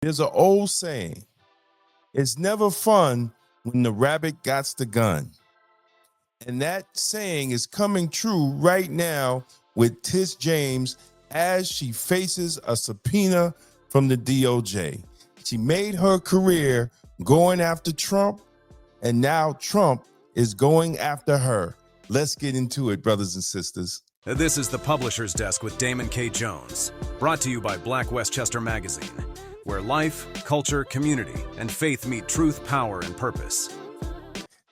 There's an old saying, it's never fun when the rabbit gots the gun. And that saying is coming true right now with Tish James as she faces a subpoena from the DOJ. She made her career going after Trump, and now Trump is going after her. Let's get into it, brothers and sisters. This is the Publisher's Desk with Damon K. Jones, brought to you by Black Westchester Magazine, where life, culture, community, and faith meet truth, power, and purpose.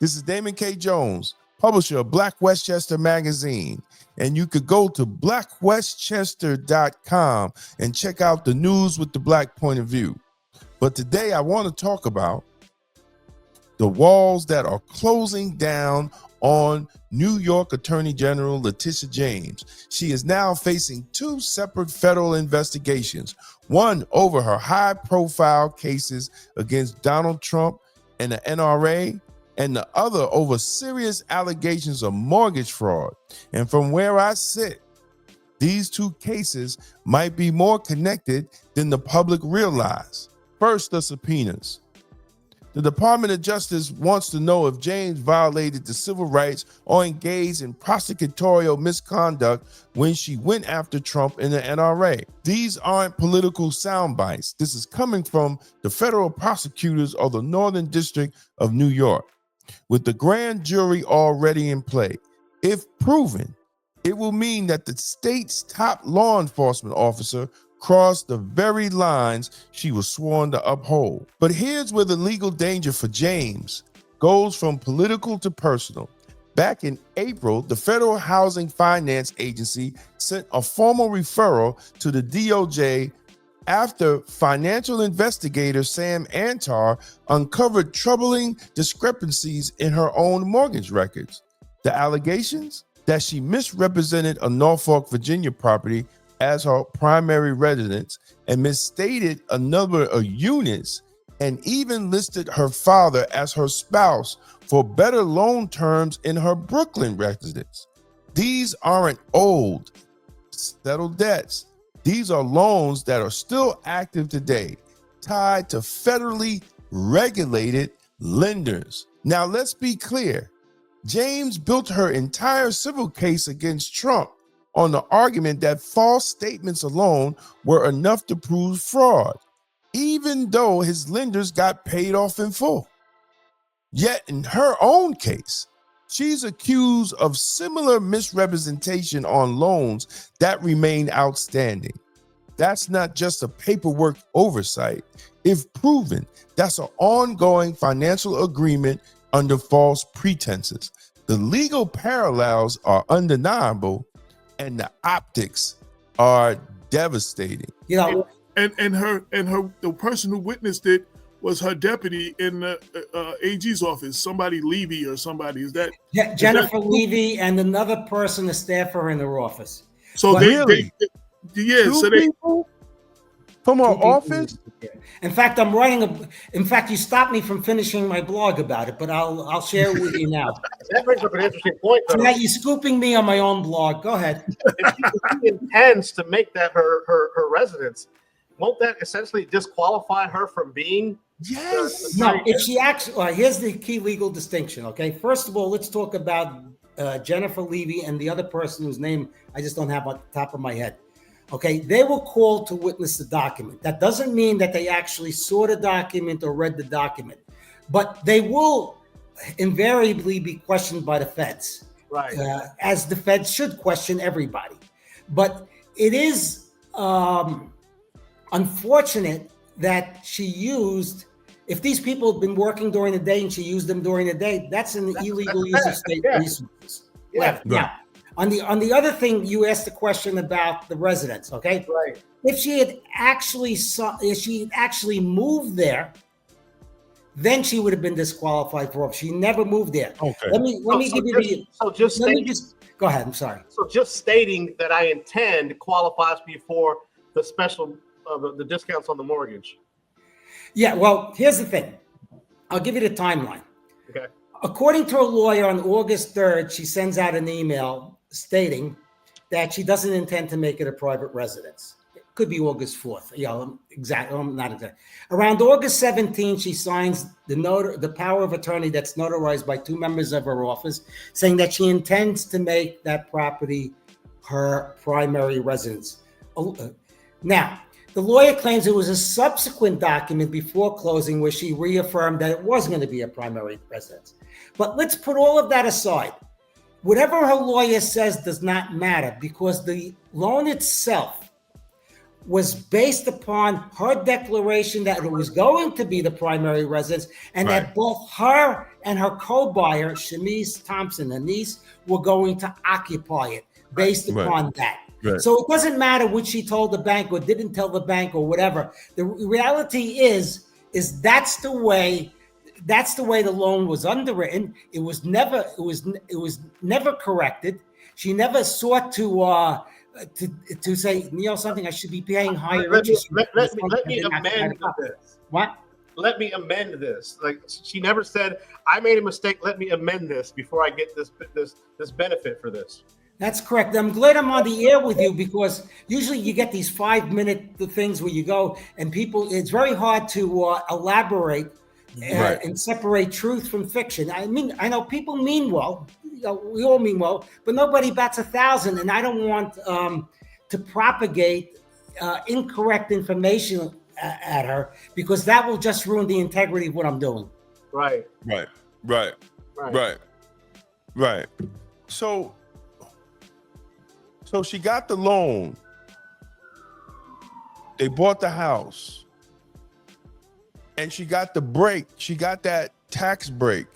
This is Damon K. Jones, publisher of Black Westchester Magazine, and you could go to blackwestchester.com and check out the news with the Black point of view. But today I want to talk about the walls that are closing down on New York Attorney General Letitia James. She is now facing two separate federal investigations, one over her high-profile cases against Donald Trump and the NRA, and the other over serious allegations of mortgage fraud. And from where I sit, these two cases might be more connected than the public realize. First, the subpoenas. The Department of Justice wants to know if James violated the civil rights or engaged in prosecutorial misconduct when she went after Trump and the NRA. These aren't political sound bites. This is coming from the federal prosecutors of the Northern District of New York. With the grand jury already in play, if proven, it will mean that the state's top law enforcement officer crossed the very lines she was sworn to uphold. But here's where the legal danger for James goes from political to personal. Back in April, the Federal Housing Finance Agency sent a formal referral to the DOJ after financial investigator Sam Antar uncovered troubling discrepancies in her own mortgage records. The allegations? That she misrepresented a Norfolk, Virginia property as her primary residence and misstated a number of units and even listed her father as her spouse for better loan terms in her Brooklyn residence. These aren't old, settled debts. These are loans that are still active today, tied to federally regulated lenders. Now, let's be clear. James built her entire civil case against Trump on the argument that false statements alone were enough to prove fraud, even though his lenders got paid off in full. Yet in her own case, she's accused of similar misrepresentation on loans that remain outstanding. That's not just a paperwork oversight. If proven, that's an ongoing financial agreement under false pretenses. The legal parallels are undeniable, and the optics are devastating. You know, and the person who witnessed it was her deputy in the AG's office, somebody Levy or somebody. Is that Jennifer Levy and another person, a staffer in her office? So really? So people from her office? In fact, in fact, you stopped me from finishing my blog about it, but I'll share it with you now. That brings up an interesting point, though. So now you're scooping me on my own blog. Go ahead. If she intends to make that her residence, won't that essentially disqualify her from being? Yes. No, if she actually, here's the key legal distinction, okay? First of all, let's talk about Jennifer Levy and the other person whose name I just don't have on the top of my head. Okay, they were called to witness the document. That doesn't mean that they actually saw the document or read the document, but they will invariably be questioned by the feds, Right. As the feds should question everybody. But it is unfortunate that she used, if these people have been working during the day and she used them during the day, that's an illegal use of state resources. Yeah. Now, on the other thing, you asked the question about the residence, okay? Right. If she had actually moved there, then she would have been disqualified for it. She never moved there. Okay. Let me give you go ahead. I'm sorry. So just stating that I intend qualifies me for the special the discounts on the mortgage. Yeah. Well, here's the thing. I'll give you the timeline. Okay. According to a lawyer, on August 3rd, she sends out an email stating that she doesn't intend to make it a private residence. could be August 4th. Exactly. Not exactly. Around August 17th, she signs the power of attorney that's notarized by 2 members of her office, saying that she intends to make that property her primary residence. Now, the lawyer claims it was a subsequent document before closing where she reaffirmed that it was going to be a primary residence. But let's put all of that aside. Whatever her lawyer says does not matter, because the loan itself was based upon her declaration that it was going to be the primary residence, and that both her and her co-buyer, Shanice Thompson, her niece, were going to occupy it based upon that. So it doesn't matter what she told the bank or didn't tell the bank or whatever. The reality is that's the way the loan was underwritten. It was never corrected. She never sought to say, something I should be paying higher interest. Let me amend this. What? Let me amend this. Like, she never said, I made a mistake, let me amend this before I get this benefit for this. That's correct. I'm glad I'm on the air with you, because usually you get these 5-minute things where you go and people, it's very hard to elaborate and separate truth from fiction. I mean, I know people mean well, we all mean well, but nobody bats 1,000. And I don't want to propagate incorrect information at her, because that will just ruin the integrity of what I'm doing. Right. So she got the loan. They bought the house. And she got the break. She got that tax break.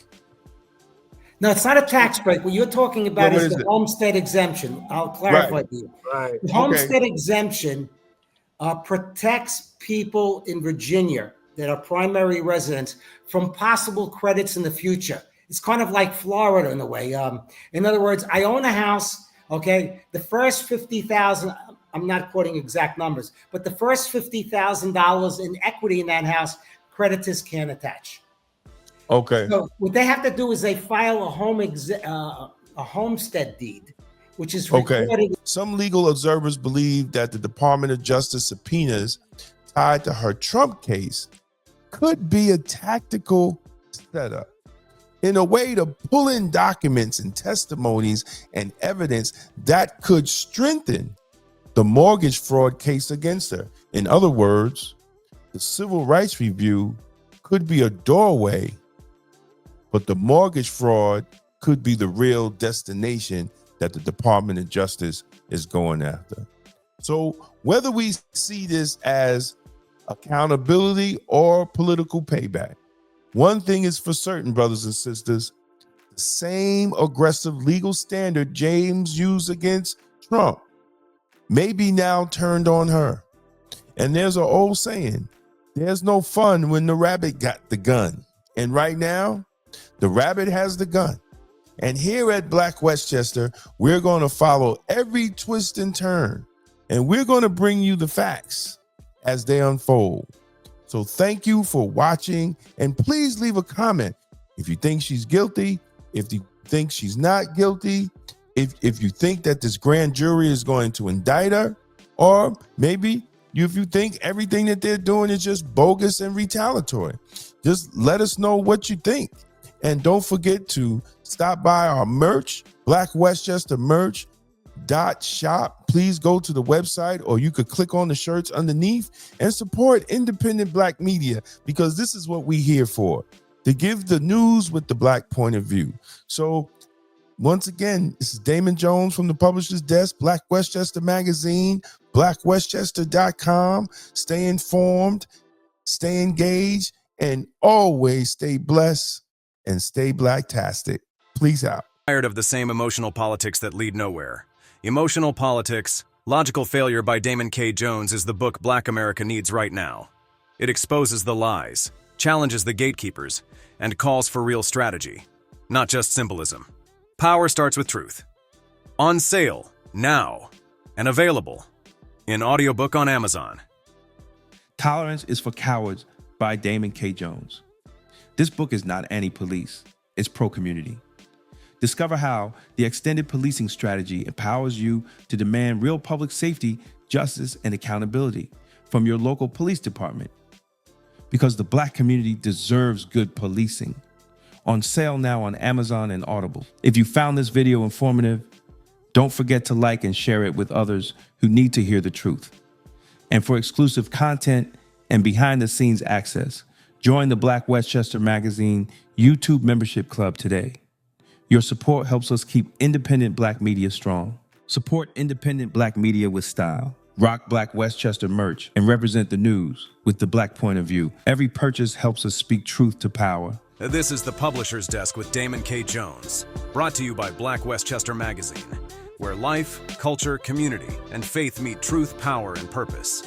No, it's not a tax break. What you're talking about is the homestead exemption. I'll clarify to you. The homestead exemption protects people in Virginia that are primary residents from possible credits in the future. It's kind of like Florida in a way. In other words, I own a house. Okay, the first $50,000, I'm not quoting exact numbers, but the first $50,000 in equity in that house, creditors can't attach. Okay. So what they have to do is they file a homestead deed, which is recorded. Some legal observers believe that the Department of Justice subpoenas tied to her Trump case could be a tactical setup, in a way to pull in documents and testimonies and evidence that could strengthen the mortgage fraud case against her. In other words, the civil rights review could be a doorway, but the mortgage fraud could be the real destination that the Department of Justice is going after. So whether we see this as accountability or political payback, one thing is for certain, brothers and sisters, the same aggressive legal standard James used against Trump may be now turned on her. And there's an old saying, there's no fun when the rabbit got the gun. And right now, the rabbit has the gun. And here at Black Westchester, we're going to follow every twist and turn. And we're going to bring you the facts as they unfold. So thank you for watching, and please leave a comment if you think she's guilty, if you think she's not guilty, if you think that this grand jury is going to indict her, or maybe if you think everything that they're doing is just bogus and retaliatory. Just let us know what you think. And don't forget to stop by our merch, Black Westchester merch. .shop. Please go to the website, or you could click on the shirts underneath and support independent Black media, because this is what we're here for, to give the news with the Black point of view. So once again, this is Damon Jones from the Publisher's Desk, Black Westchester Magazine, blackwestchester.com. Stay informed, stay engaged, and always stay blessed and stay Blacktastic. Please out. Tired of the same emotional politics that lead nowhere. Emotional Politics, Logical Failure by Damon K. Jones is the book Black America needs right now. It exposes the lies, challenges the gatekeepers, and calls for real strategy, not just symbolism. Power starts with truth. On sale, now, and available in audiobook on Amazon. Tolerance is for Cowards by Damon K. Jones. This book is not anti-police, it's pro-community. Discover how the extended policing strategy empowers you to demand real public safety, justice, and accountability from your local police department. Because the Black community deserves good policing. On sale now on Amazon and Audible. If you found this video informative, don't forget to like and share it with others who need to hear the truth. And for exclusive content and behind-the-scenes access, join the Black Westchester Magazine YouTube membership club today. Your support helps us keep independent Black media strong. Support independent Black media with style. Rock Black Westchester merch and represent the news with the Black point of view. Every purchase helps us speak truth to power. This is the Publisher's Desk with Damon K. Jones, brought to you by Black Westchester Magazine, where life, culture, community, and faith meet truth, power, and purpose.